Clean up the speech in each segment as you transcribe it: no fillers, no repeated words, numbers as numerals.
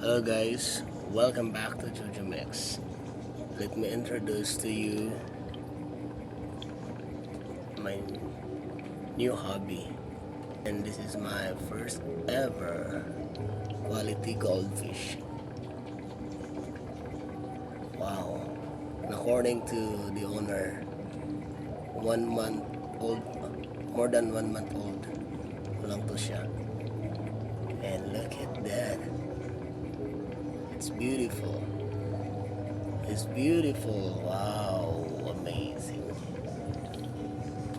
Hello guys, welcome back to Jojo Mix. Let me introduce to you my new hobby, and this is my first ever quality goldfish. Wow. And according to the owner, 1 month old, more than 1 month old lang to siya. And look at that. It's beautiful. It's beautiful. Wow, amazing.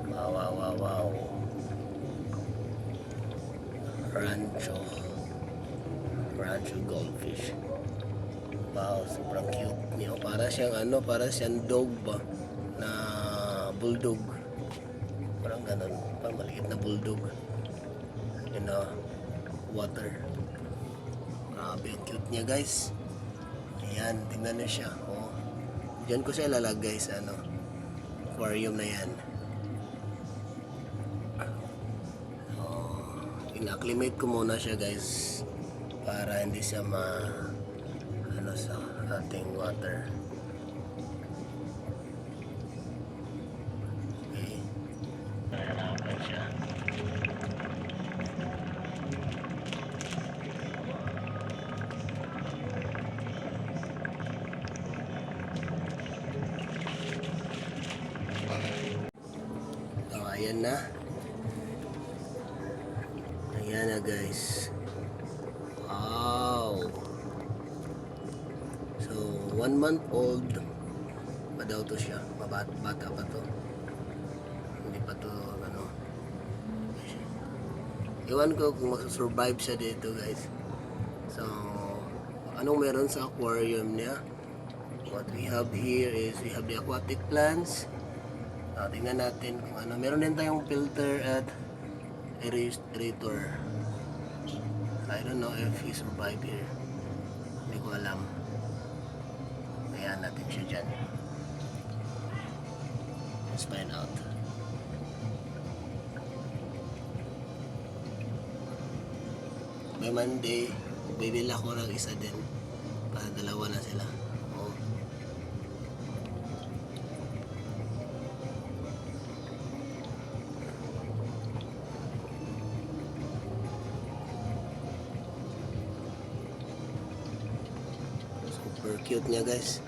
Wow, wow, wow, wow. Rancho. Rancho goldfish. Wow, sobrang cute niya. Para siyang dog ba? Na bulldog. Parang ganun. Parang maliit na bulldog. In the water. Grabe, ang cute niya guys. Ayan, tingnan niyo siya. Oh. Diyan ko siya ilalagay sa aquarium na yan. Oh, ina-acclimate ko muna siya guys para hindi siya sa ating water. Okay. Hanapan siya. Ayan na. Ayan na guys. Wow. So, 1 month old pa daw to siya. Bata pa to. Hindi pa to Iwan ko kung masusurvive siya dito guys. So, anong meron sa aquarium niya? What we have here is we have the aquatic plants. Tingnan natin kung ano. Meron din tayong filter at aerator. I don't know if he survived here. Hindi ko alam. Ayan natin siya dyan. Let's find out. By Monday, bibili ako ng isa din. Para dalawa na sila. Super cute niya guys.